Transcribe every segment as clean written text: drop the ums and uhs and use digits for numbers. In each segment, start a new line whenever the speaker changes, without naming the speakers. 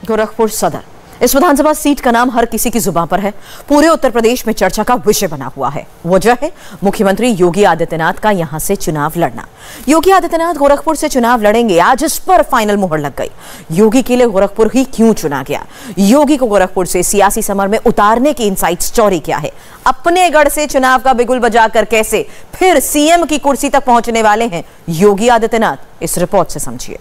गोरखपुर सदर इस विधानसभा सीट का नाम हर किसी की जुबान पर है। पूरे उत्तर प्रदेश में चर्चा का विषय बना हुआ है। वजह है मुख्यमंत्री योगी आदित्यनाथ का यहां से चुनाव लड़ना। योगी आदित्यनाथ गोरखपुर से चुनाव लड़ेंगे, आज इस पर फाइनल मुहर लग गई। योगी के लिए गोरखपुर ही क्यों चुना गया? योगी को गोरखपुर से सियासी समर में उतारने की इनसाइड स्टोरी क्या है? अपने गढ़ से चुनाव का बिगुल बजाकर कैसे फिर सीएम की कुर्सी तक पहुंचने वाले हैं योगी आदित्यनाथ? इस रिपोर्ट से समझिए।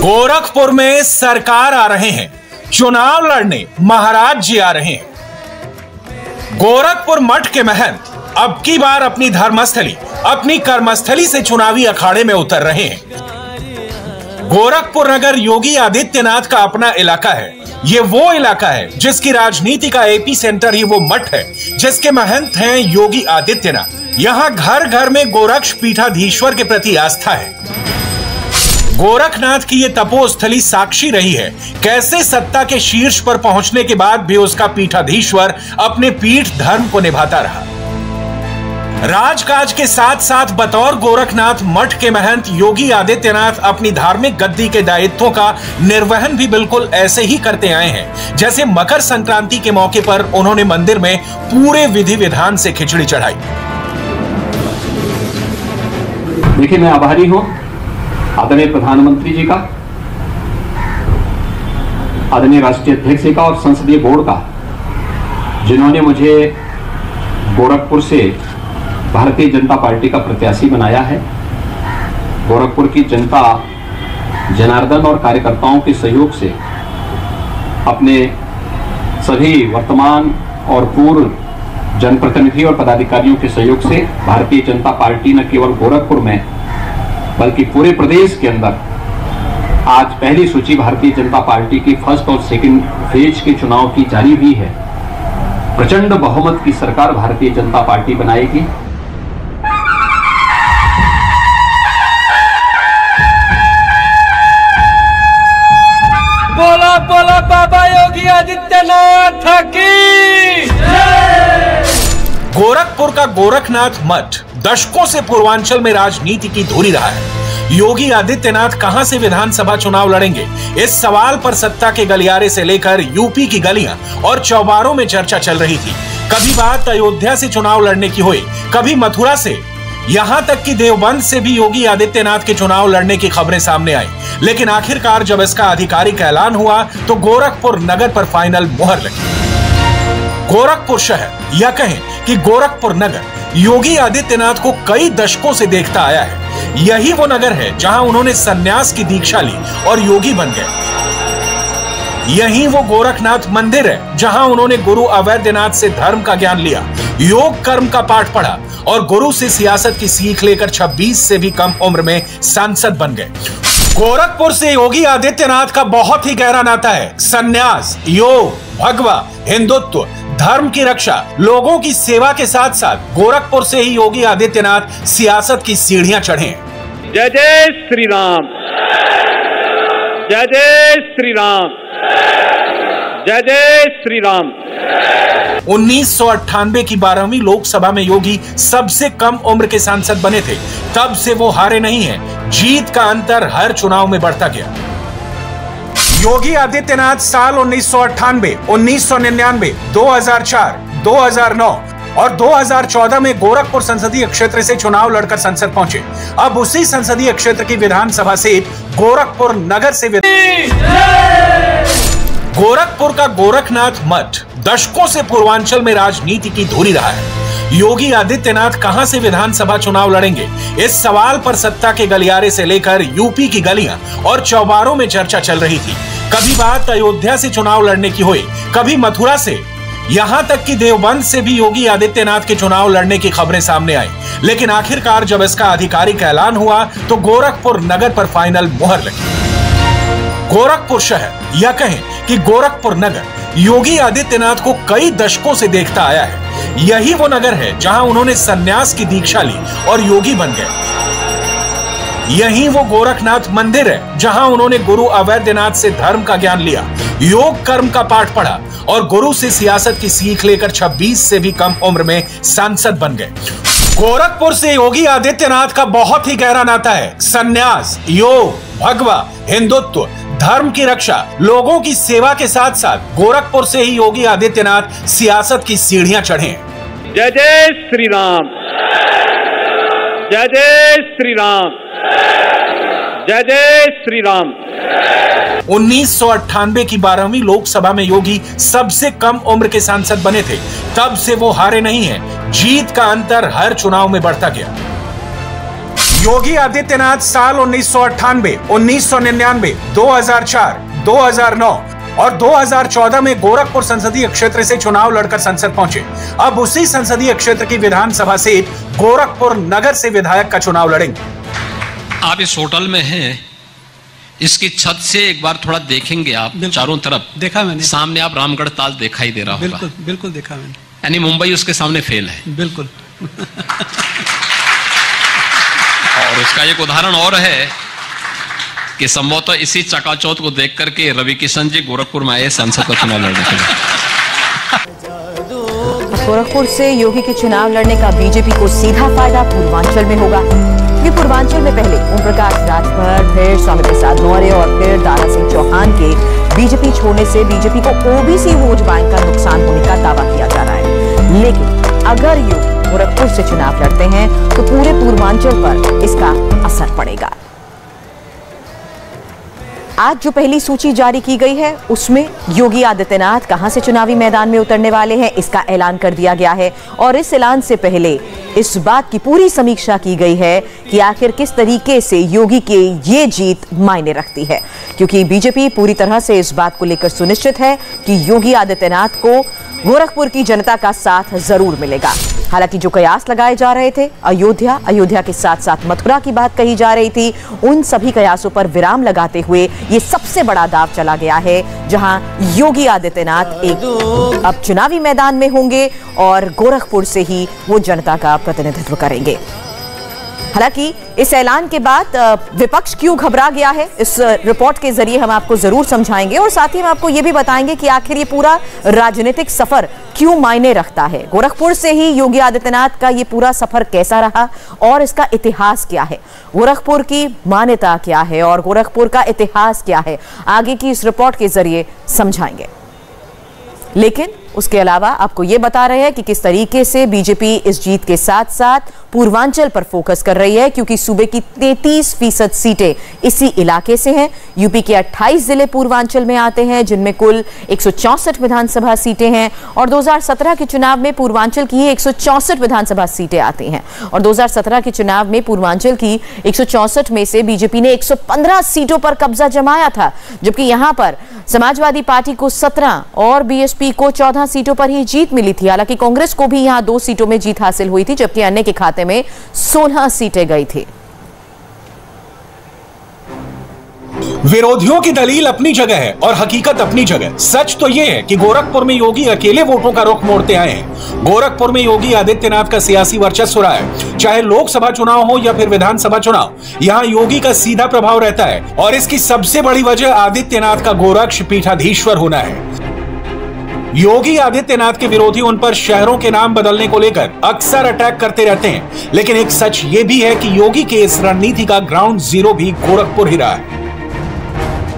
गोरखपुर में सरकार आ रहे हैं, चुनाव लड़ने महाराज जी आ रहे हैं। गोरखपुर मठ के महंत अब की बार अपनी धर्मस्थली, अपनी कर्मस्थली से चुनावी अखाड़े में उतर रहे हैं। गोरखपुर नगर योगी आदित्यनाथ का अपना इलाका है। ये वो इलाका है जिसकी राजनीति का एपी सेंटर ही वो मठ है जिसके महंत हैं योगी आदित्यनाथ। यहाँ घर घर में गोरक्ष पीठाधीश्वर के प्रति आस्था है। गोरखनाथ की ये तपोस्थली साक्षी रही है कैसे सत्ता के शीर्ष पर पहुंचने के बाद भी उसका पीठाधीश्वर अपने पीठ धर्म को निभाता रहा। राजकाज के साथ साथ बतौर गोरखनाथ मठ के महंत योगी आदित्यनाथ अपनी धार्मिक गद्दी के दायित्वों का निर्वहन भी बिल्कुल ऐसे ही करते आए हैं जैसे मकर संक्रांति के मौके पर उन्होंने मंदिर में पूरे विधि विधान से खिचड़ी चढ़ाई।
देखिए, मैं आभारी हूं आदरणीय प्रधानमंत्री जी का, आदरणीय राष्ट्रीय अध्यक्ष जी का और संसदीय बोर्ड का, जिन्होंने मुझे गोरखपुर से भारतीय जनता पार्टी का प्रत्याशी बनाया है। गोरखपुर की जनता जनार्दन और कार्यकर्ताओं के सहयोग से, अपने सभी वर्तमान और पूर्व जनप्रतिनिधि और पदाधिकारियों के सहयोग से भारतीय जनता पार्टी न केवल गोरखपुर में बल्कि पूरे प्रदेश के अंदर आज पहली सूची भारतीय जनता पार्टी की फर्स्ट और सेकंड फेज के चुनाव की जारी हुई है। प्रचंड बहुमत की सरकार भारतीय जनता पार्टी बनाएगी।
बोला बोला बाबा योगी आदित्यनाथ की जय।
गोरखपुर का गोरखनाथ मठ दशकों से पूर्वांचल में राजनीति की धुरी रहा है। योगी आदित्यनाथ कहां से विधानसभा चुनाव लड़ेंगे, इस सवाल पर सत्ता के गलियारे से लेकर यूपी की गलियां और चौबारों में चर्चा चल रही थी। कभी बात अयोध्या से चुनाव लड़ने की हुई, कभी मथुरा से, यहां तक कि देवबंद से भी योगी आदित्यनाथ के चुनाव लड़ने की खबरें सामने आई। लेकिन आखिरकार जब इसका आधिकारिक ऐलान हुआ तो गोरखपुर नगर पर फाइनल मुहर लगी। गोरखपुर शहर या कहें कि गोरखपुर नगर योगी आदित्यनाथ को कई दशकों से देखता आया है। यही वो नगर है जहां उन्होंने सन्यास की दीक्षा ली और योगी बन गए। यही वो गोरखनाथ मंदिर है जहां उन्होंने गुरु अवैधनाथ से धर्म का ज्ञान लिया, योग कर्म का पाठ पढ़ा और गुरु से सियासत की सीख लेकर 26 से भी कम उम्र में सांसद बन गए। गोरखपुर से योगी आदित्यनाथ का बहुत ही गहरा नाता है। सन्यास, योग, भगवा, हिंदुत्व, धर्म की रक्षा, लोगों की सेवा के साथ साथ गोरखपुर से ही योगी आदित्यनाथ सियासत की सीढ़ियां चढ़े हैं।
जय जय श्री राम, जय जय श्री राम, जय जय श्री राम।
1998 की 12वीं लोकसभा में योगी सबसे कम उम्र के सांसद बने थे। तब से वो हारे नहीं हैं। जीत का अंतर हर चुनाव में बढ़ता गया। योगी आदित्यनाथ साल 1998, 1999, 2004, 2009 और 2014 में गोरखपुर संसदीय क्षेत्र से चुनाव लड़कर संसद पहुंचे। अब उसी संसदीय क्षेत्र की विधानसभा सीट गोरखपुर नगर से गोरखपुर का गोरखनाथ मठ दशकों से पूर्वांचल में राजनीति की धुरी रहा है। योगी आदित्यनाथ कहां से विधानसभा चुनाव लड़ेंगे, इस सवाल पर सत्ता के गलियारे से लेकर यूपी की गलियां और चौबारों में चर्चा चल रही थी। कभी बात अयोध्या से चुनाव लड़ने की हुई, कभी मथुरा से, यहां तक कि देवबंद से भी योगी आदित्यनाथ के चुनाव लड़ने की खबरें सामने आई। लेकिन आखिरकार जब इसका आधिकारिक ऐलान हुआ तो गोरखपुर नगर पर फाइनल मुहर लगी। गोरखपुर शहर या कहें कि गोरखपुर नगर योगी आदित्यनाथ को कई दशकों से देखता आया है। यही वो नगर है जहां उन्होंने सन्यास की दीक्षा ली और योगी बन गए। यही वो गोरखनाथ मंदिर है जहां उन्होंने गुरु अवैधनाथ से धर्म का ज्ञान लिया, योग कर्म का पाठ पढ़ा और गुरु से सियासत की सीख लेकर 26 से भी कम उम्र में सांसद बन गए। गोरखपुर से योगी आदित्यनाथ का बहुत ही गहरा नाता है। संन्यास, योग, भगवा, हिंदुत्व, धर्म की रक्षा, लोगों की सेवा के साथ साथ गोरखपुर से ही योगी आदित्यनाथ सियासत की सीढ़ियां चढ़े।
जय जय श्री राम, जय जय श्री राम, जय जय श्री राम।
1998 की 12वीं लोकसभा में योगी सबसे कम उम्र के सांसद बने थे। तब से वो हारे नहीं हैं। जीत का अंतर हर चुनाव में बढ़ता गया। योगी आदित्यनाथ साल 1998, 1999, 2004, 2009 और 2014 में गोरखपुर संसदीय क्षेत्र से चुनाव लड़कर संसद पहुंचे। अब उसी संसदीय क्षेत्र की विधानसभा सीट गोरखपुर नगर से विधायक का चुनाव लड़ेंगे।
आप इस होटल में हैं, इसकी छत से एक बार थोड़ा देखेंगे आप चारों तरफ। देखा मैंने, सामने आप रामगढ़ ताल दिखाई दे रहा होगा।
बिल्कुल बिल्कुल देखा मैंने।
यानी मुंबई उसके सामने फेल है।
बिल्कुल।
और उसका एक उदाहरण और है कि संभवतः इसी चकाचौंध को देख करके रवि किशन जी गोरखपुर में आए संसद का चुनाव लड़ने के लिए।
गोरखपुर से योगी के चुनाव लड़ने का बीजेपी को सीधा फायदा पूर्वांचल में होगा, क्योंकि पूर्वांचल में पहले ओम प्रकाश राजभर, फिर स्वामी प्रसाद मौर्य और फिर दारा सिंह चौहान के बीजेपी छोड़ने से बीजेपी को ओबीसी वोट बैंक का नुकसान होने का दावा किया जा रहा है। लेकिन अगर योगी गोरखपुर से चुनाव लड़ते हैं तो पूरे पूर्वांचल पर इसका असर पड़ेगा। आज जो पहली सूची जारी की गई है उसमें योगी आदित्यनाथ कहां से चुनावी मैदान में उतरने वाले हैं इसका ऐलान कर दिया गया है। और इस ऐलान से पहले इस बात की पूरी समीक्षा की गई है कि आखिर किस तरीके से योगी की ये जीत मायने रखती है, क्योंकि बीजेपी पूरी तरह से इस बात को लेकर सुनिश्चित है कि योगी आदित्यनाथ को गोरखपुर की जनता का साथ जरूर मिलेगा। हालांकि जो कयास लगाए जा रहे थे, अयोध्या के साथ साथ मथुरा की बात कही जा रही थी, उन सभी कयासों पर विराम लगाते हुए ये सबसे बड़ा दाव चला गया है, जहां योगी आदित्यनाथ एक अब चुनावी मैदान में होंगे और गोरखपुर से ही वो जनता का प्रतिनिधित्व करेंगे। हालांकि इस ऐलान के बाद विपक्ष क्यों घबरा गया है, इस रिपोर्ट के जरिए हम आपको जरूर समझाएंगे और साथ ही हम आपको ये भी बताएंगे कि आखिर ये पूरा राजनीतिक सफर क्यों मायने रखता है। गोरखपुर से ही योगी आदित्यनाथ का ये पूरा सफर कैसा रहा और इसका इतिहास क्या है, गोरखपुर की मान्यता क्या है और गोरखपुर का इतिहास क्या है, आगे की इस रिपोर्ट के जरिए समझाएंगे। लेकिन उसके अलावा आपको ये बता रहे हैं कि किस तरीके से बीजेपी इस जीत के साथ साथ पूर्वांचल पर फोकस कर रही है, क्योंकि सूबे की 33% सीटें इसी इलाके से हैं। यूपी के 28 जिले पूर्वांचल में आते हैं, जिनमें कुल 164 विधानसभा सीटें हैं और 2017 के चुनाव में पूर्वांचल की 164 विधानसभा सीटें आती हैं और 2017 के चुनाव में पूर्वांचल की 164 में से बीजेपी ने 115 सीटों पर कब्जा जमाया था, जबकि यहां पर समाजवादी पार्टी को 17 और बीएसपी को 14 सीटों पर ही जीत मिली थी। हालांकि कांग्रेस को भी यहां 2 सीटों में जीत हासिल हुई थी, जबकि अन्य के खाते में 16 सीटें गई थी।
विरोधियों की दलील अपनी जगह है और हकीकत अपनी जगह। सच तो यह है कि गोरखपुर में योगी अकेले वोटों का रुख मोड़ते आए हैं। गोरखपुर में योगी आदित्यनाथ का सियासी वर्चस्व रहा है, चाहे लोकसभा चुनाव हो या फिर विधानसभा चुनाव, यहां योगी का सीधा प्रभाव रहता है और इसकी सबसे बड़ी वजह आदित्यनाथ का गोरक्ष पीठाधीश्वर होना है। योगी आदित्यनाथ के विरोधी उन पर शहरों के नाम बदलने को लेकर अक्सर अटैक करते रहते हैं, लेकिन एक सच ये भी है कि योगी के इस रणनीति का ग्राउंड जीरो भी गोरखपुर ही रहा है।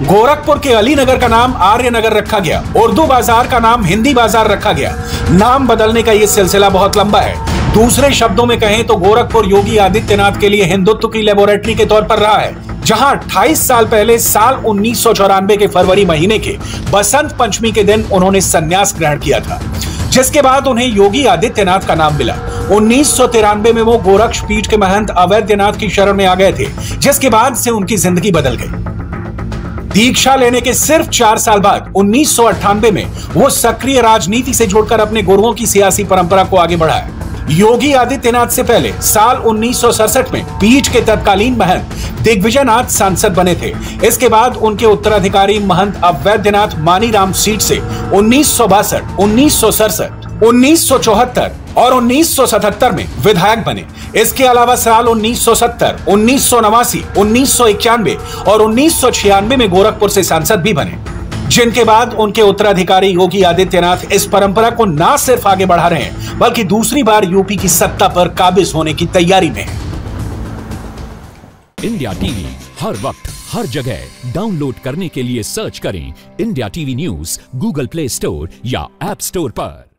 गोरखपुर के अलीनगर का नाम आर्य नगर रखा गया, उर्दू बाजार का नाम हिंदी बाजार रखा गया। नाम बदलने का यह सिलसिला बहुत लंबा है। दूसरे शब्दों में कहें तो गोरखपुर योगी आदित्यनाथ के लिए हिंदुत्व की लेबोरेटरी के तौर पर रहा है, जहां 28 साल पहले साल 1994 के फरवरी महीने के बसंत पंचमी के दिन उन्होंने संन्यास ग्रहण किया था, जिसके बाद उन्हें योगी आदित्यनाथ का नाम मिला। 1993 में वो गोरक्ष पीठ के महंत अवैधनाथ की शरण में आ गए थे, जिसके बाद से उनकी जिंदगी बदल गई। दीक्षा लेने के सिर्फ 4 साल बाद 1998 में वो सक्रिय राजनीति से जुड़कर अपने गुरुओं की सियासी परंपरा को आगे बढ़ाया। योगी आदित्यनाथ से पहले साल 1967 में पीठ के तत्कालीन महंत दिग्विजयनाथ सांसद बने थे। इसके बाद उनके उत्तराधिकारी महंत अवैधनाथ मानीराम सीट से 1962, 1967, 1974 और 1977 में विधायक बने। इसके अलावा साल 1970, 1989, 1991 और 1996 में गोरखपुर से सांसद भी बने, जिनके बाद उनके उत्तराधिकारी योगी आदित्यनाथ इस परंपरा को न सिर्फ आगे बढ़ा रहे हैं, बल्कि दूसरी बार यूपी की सत्ता पर काबिज होने की तैयारी में हैं।
इंडिया टीवी हर वक्त हर जगह डाउनलोड करने के लिए सर्च करें India TV news Google play store या ऐप स्टोर पर।